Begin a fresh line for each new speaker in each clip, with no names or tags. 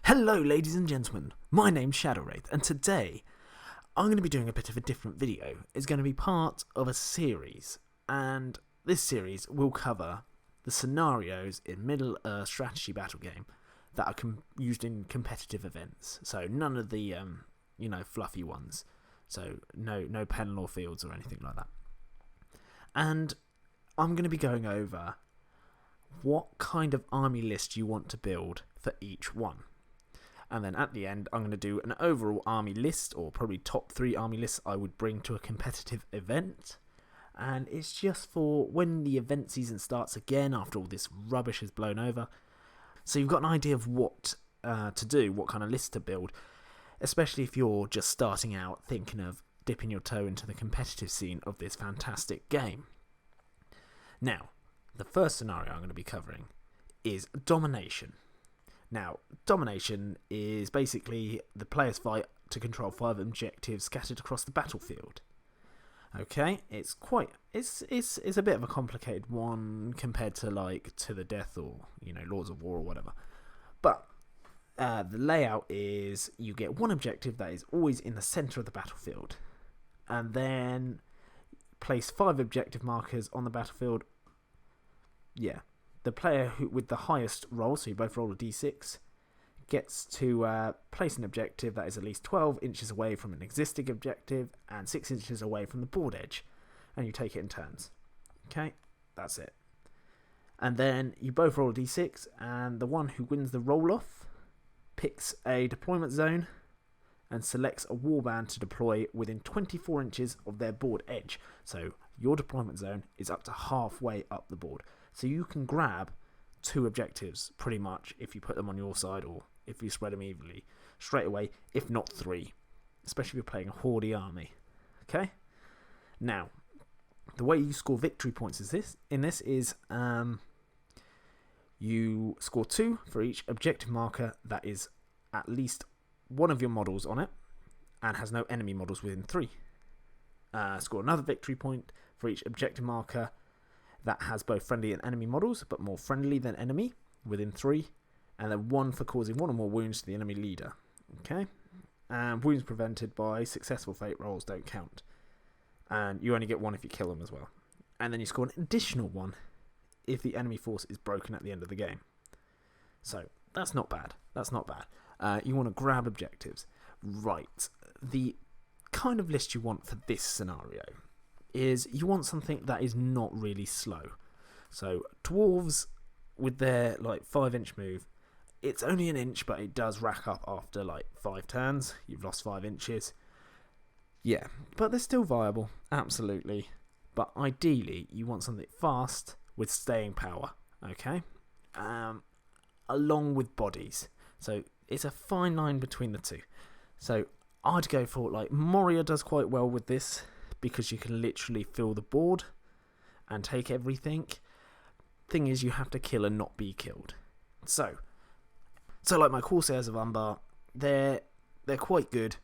Hello ladies and gentlemen, my name's Shadowwraith and today I'm going to be doing a bit of a different video. It's going to be part of a series, and this series will cover the scenarios in Middle-earth strategy battle game that are used in competitive events. So none of the fluffy ones. So no Penlaw fields or anything like that. And I'm going to be going over what kind of army list you want to build for each one. And then at the end, I'm going to do an overall army list, or probably top 3 army lists I would bring to a competitive event. And it's just for when the event season starts again after all this rubbish is blown over. So you've got an idea of what to do, what kind of list to build, especially if you're just starting out thinking of dipping your toe into the competitive scene of this fantastic game. Now, the first scenario I'm going to be covering is domination. Now, domination is basically the players fight to control 5 objectives scattered across the battlefield. Okay, it's a bit of a complicated one compared to like To the Death or Lords of War or whatever. But the layout is you get one objective that is always in the center of the battlefield, and then place 5 objective markers on the battlefield. Yeah. The player with the highest roll, so you both roll a d6, gets to place an objective that is at least 12 inches away from an existing objective and 6 inches away from the board edge, and you take it in turns. Okay, that's it. And then you both roll a d6, and the one who wins the roll-off picks a deployment zone and selects a warband to deploy within 24 inches of their board edge. So your deployment zone is up to halfway up the board. So you can grab 2 objectives pretty much if you put them on your side, or if you spread them evenly straight away, if not 3, especially if you're playing a Horde army. Okay? Now, the way you score victory points is you score 2 for each objective marker that is at least one of your models on it and has no enemy models within 3. Score another victory point for each objective marker that has both friendly and enemy models, but more friendly than enemy, within 3. And then 1 for causing 1 or more wounds to the enemy leader. Okay? And wounds prevented by successful fate rolls don't count. And you only get 1 if you kill them as well. And then you score an additional 1 if the enemy force is broken at the end of the game. So, that's not bad. That's not bad. You want to grab objectives. Right. The kind of list you want for this scenario is you want something that is not really slow. So dwarves with their 5-inch move, it's only an inch, but it does rack up after 5 turns. You've lost 5 inches. Yeah, but they're still viable, absolutely. But ideally, you want something fast with staying power, okay? Along with bodies. So it's a fine line between the two. So I'd go for Moria does quite well with this, because you can literally fill the board and take everything. Thing is, you have to kill and not be killed. So like my Corsairs of Umbar, they're quite good.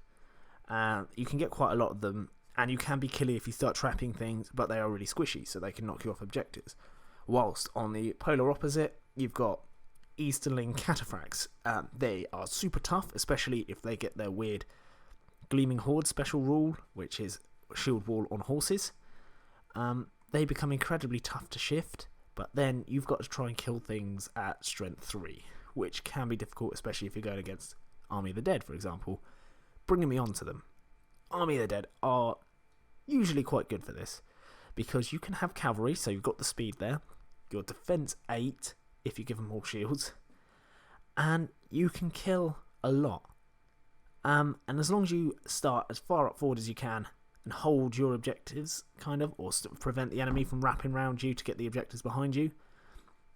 You can get quite a lot of them, and you can be killy if you start trapping things, but they are really squishy, so they can knock you off objectives. Whilst on the polar opposite, you've got Easterling Cataphracts. They are super tough, especially if they get their weird Gleaming Horde special rule, which is shield wall on horses. They become incredibly tough to shift, but then you've got to try and kill things at strength 3, which can be difficult, especially if you're going against Army of the Dead, for example. Bringing me on to them. Army of the Dead are usually quite good for this, because you can have cavalry, so you've got the speed there, your defense 8 if you give them all shields, and you can kill a lot. And as long as you start as far up forward as you can and hold your objectives, or prevent the enemy from wrapping around you to get the objectives behind you,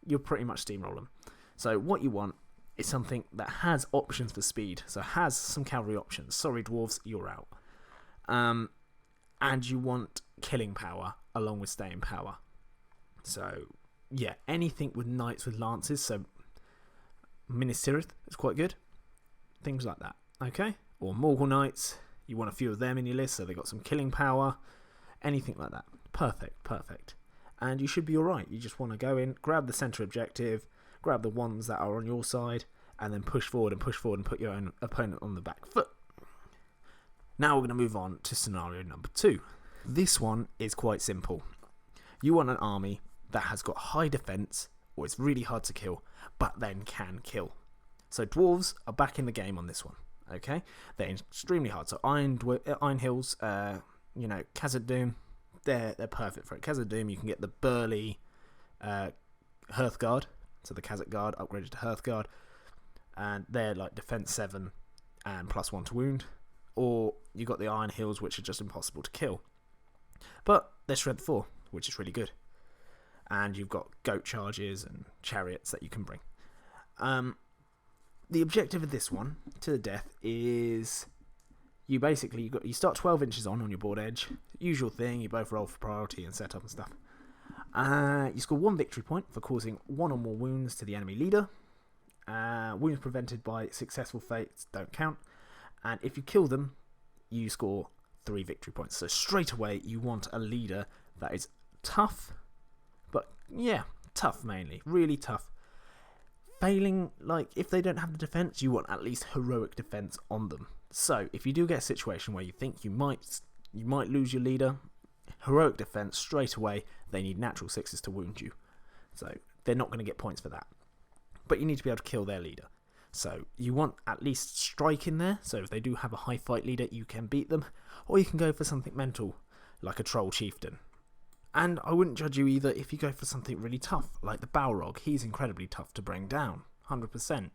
you'll pretty much steamroll them. So what you want is something that has options for speed, so has some cavalry options. Sorry, dwarves, you're out. And you want killing power along with staying power. So, yeah, anything with knights with lances, so Minas Tirith is quite good. Things like that, okay? Or Morgul Knights. You want a few of them in your list, so they've got some killing power. Anything like that. Perfect. And you should be alright. You just want to go in, grab the center objective, grab the ones that are on your side, and then push forward and put your own opponent on the back foot. Now we're going to move on to scenario number 2. This one is quite simple. You want an army that has got high defense, or it's really hard to kill, but then can kill. So dwarves are back in the game on this one. Okay, they're extremely hard. So Iron Hills, Khazad-dûm, they're perfect for it. Khazad-dûm, you can get the burly Hearthguard, so the Khazad Guard upgraded to Hearthguard, and they're like defense 7 and +1 to wound. Or you got the Iron Hills, which are just impossible to kill, but they're strength 4, which is really good. And you've got goat charges and chariots that you can bring. The objective of this one, to the death, is you start 12 inches on your board edge. Usual thing, you both roll for priority and setup and stuff. You score 1 victory point for causing 1 or more wounds to the enemy leader. Wounds prevented by successful fates don't count. And if you kill them, you score 3 victory points. So straight away, you want a leader that is tough, but yeah, tough mainly, really tough. Failing, like if they don't have the defense, you want at least heroic defense on them. So if you do get a situation where you think you might lose your leader, heroic defense straight away. They need natural 6s to wound you, so they're not going to get points for that. But you need to be able to kill their leader. So you want at least strike in there, so if they do have a high fight leader, you can beat them. Or you can go for something mental, like a troll chieftain. And I wouldn't judge you either if you go for something really tough, like the Balrog. He's incredibly tough to bring down, 100%.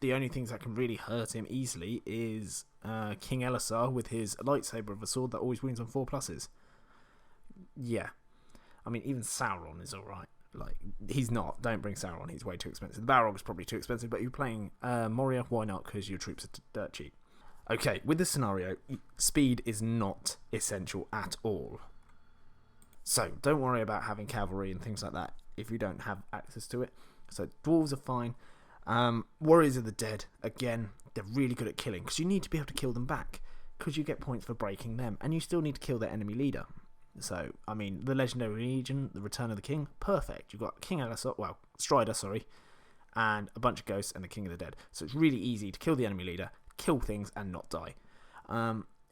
The only things that can really hurt him easily is King Elisar with his lightsaber of a sword that always wounds on 4+. Yeah. I mean, even Sauron is alright. Like, he's not. Don't bring Sauron. He's way too expensive. The Balrog is probably too expensive, but you're playing Moria. Why not? Because your troops are dirt cheap. Okay, with this scenario, speed is not essential at all. So, don't worry about having cavalry and things like that if you don't have access to it. So, dwarves are fine. Warriors of the Dead, again, they're really good at killing, because you need to be able to kill them back, because you get points for breaking them, and you still need to kill their enemy leader. So, I mean, the Legendary Legion, the Return of the King, perfect. You've got King Elisar, Strider, and a bunch of ghosts and the King of the Dead. So it's really easy to kill the enemy leader, kill things, and not die.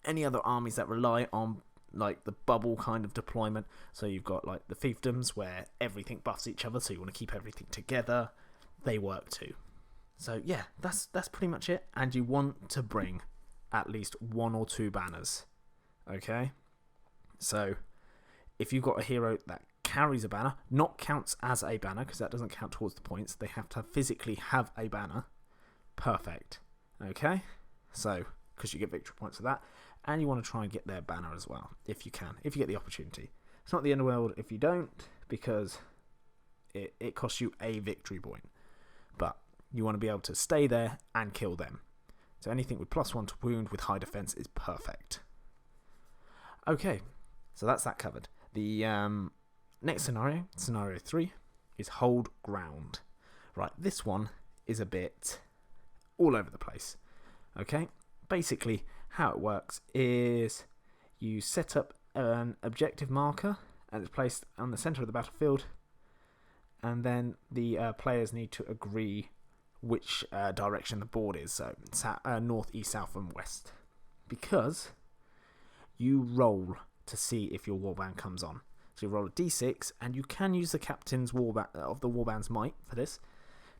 Any other armies that rely on, like, the bubble kind of deployment, so you've got, like, the fiefdoms, where everything buffs each other, so you want to keep everything together, they work too. So, yeah, that's pretty much it. And you want to bring at least 1 or 2 banners, okay? So, if you've got a hero that carries a banner, not counts as a banner, because that doesn't count towards the points, they have to physically have a banner. Perfect. Okay? So, because you get victory points for that, and you want to try and get their banner as well, if you can, if you get the opportunity. It's not the end of the world if you don't, because it costs you a victory point. But you want to be able to stay there and kill them. So anything with +1 to wound with high defense is perfect. Okay, so that's that covered. The next scenario, scenario 3, is hold ground. Right, this one is a bit all over the place. Okay, basically how it works is you set up an objective marker and it's placed on the center of the battlefield, and then the players need to agree which direction the board is, so north, east, south and west, because you roll to see if your warband comes on. So you roll a d6, and you can use the captain's of the warband's might for this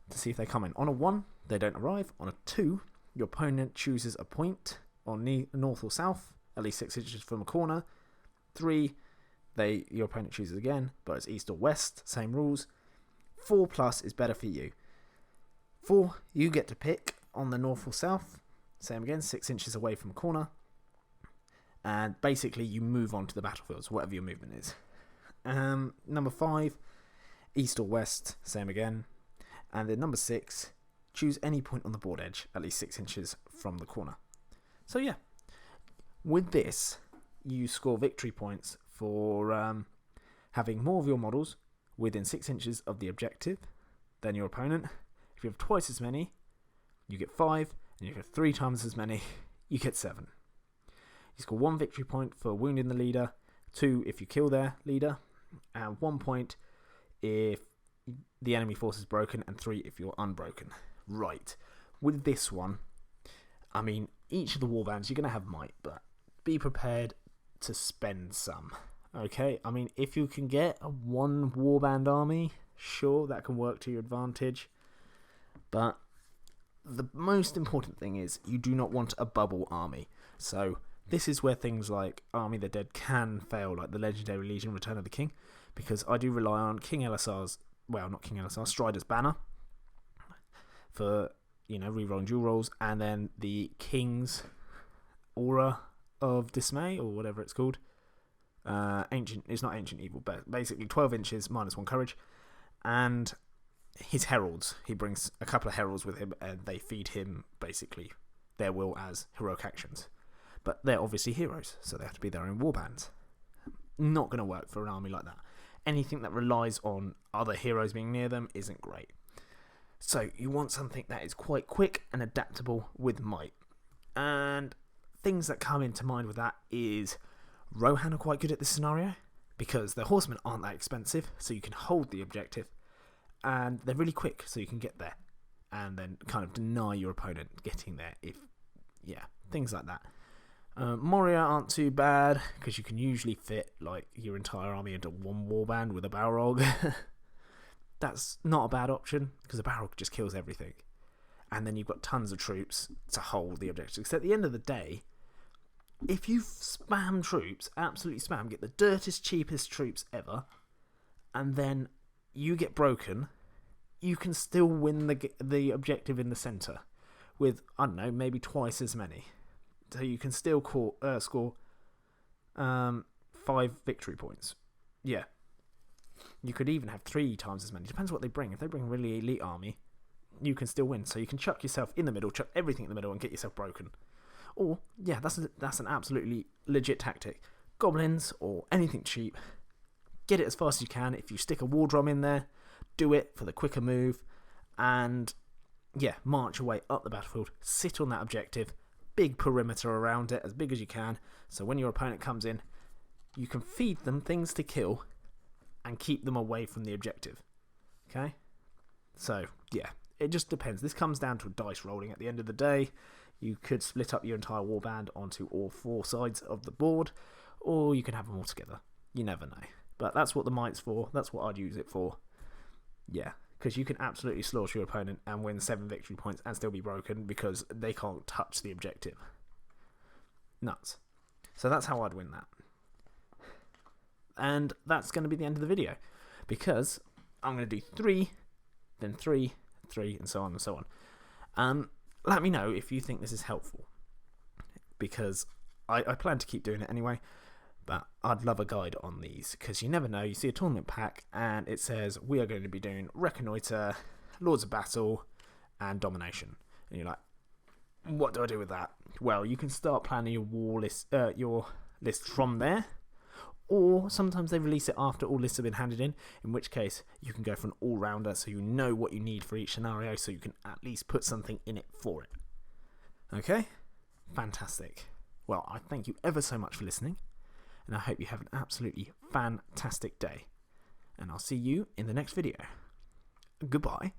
to see if they come in. On a 1, they don't arrive. On a 2, your opponent chooses a point on north or south, at least 6 inches from a corner. 3, your opponent chooses again, but it's east or west, same rules. 4+ is better for you. 4, you get to pick on the north or south, same again, 6 inches away from a corner. And basically you move on to the battlefield, so whatever your movement is. Number 5, east or west, same again. And then number 6, choose any point on the board edge, at least 6 inches from the corner. So yeah, with this, you score victory points for having more of your models within 6 inches of the objective than your opponent. If you have twice as many, you get 5, and if you have 3 times as many, you get 7. You score 1 victory point for wounding the leader, 2 if you kill their leader, and 1 point if the enemy force is broken, and 3 if you're unbroken. Right, with this one, I mean, each of the warbands, you're going to have might, but be prepared to spend some. Okay, I mean, if you can get a 1 warband army, sure, that can work to your advantage. But the most important thing is you do not want a bubble army. So this is where things like Army of the Dead can fail, like the Legendary Legion Return of the King, because I do rely on King LSR's, well, not King LSR, Strider's Banner for, you know, rerolling dual rolls, and then the King's Aura of Dismay, or whatever it's called. It's not Ancient Evil, but basically 12 inches, -1 courage, and his heralds. He brings a couple of heralds with him, and they feed him basically their will as heroic actions. But they're obviously heroes, so they have to be their own warbands. Not going to work for an army like that. Anything that relies on other heroes being near them isn't great. So you want something that is quite quick and adaptable with might. And things that come into mind with that is Rohan are quite good at this scenario because their horsemen aren't that expensive, so you can hold the objective, and they're really quick, so you can get there and then kind of deny your opponent getting there. Things like that. Moria aren't too bad because you can usually fit like your entire army into 1 warband with a Balrog. That's not a bad option because a Balrog just kills everything, and then you've got tons of troops to hold the objective. Because at the end of the day, if you spam troops, absolutely spam, get the dirtiest, cheapest troops ever, and then you get broken, you can still win the objective in the centre with, I don't know, maybe twice as many. So you can still score 5 victory points. Yeah. You could even have 3 times as many. Depends what they bring. If they bring a really elite army, you can still win. So you can chuck yourself in the middle, chuck everything in the middle, and get yourself broken. Or, yeah, that's an absolutely legit tactic. Goblins or anything cheap, get it as fast as you can. If you stick a war drum in there, do it for the quicker move. And, yeah, march your way up the battlefield. Sit on that objective. Big perimeter around it, as big as you can. So when your opponent comes in, you can feed them things to kill and keep them away from the objective. Okay? So, yeah, it just depends. This comes down to dice rolling at the end of the day. You could split up your entire warband onto all 4 sides of the board, or you can have them all together. You never know. But that's what the might's for. That's what I'd use it for. Yeah, because you can absolutely slaughter your opponent and win 7 victory points and still be broken because they can't touch the objective. Nuts. So that's how I'd win that. And that's going to be the end of the video, because I'm going to do 3, then 3, 3, and so on and so on. Let me know if you think this is helpful, because I plan to keep doing it anyway, but I'd love a guide on these, because you never know. You see a tournament pack and it says we are going to be doing Reconnoiter, Lords of Battle, and Domination, and you're like, what do I do with that? Well, you can start planning your war list, your list from there, or sometimes they release it after all lists have been handed in which case you can go for an all-rounder, so you know what you need for each scenario, so you can at least put something in it for it. Okay? Fantastic. Well, I thank you ever so much for listening, and I hope you have an absolutely fantastic day. And I'll see you in the next video. Goodbye.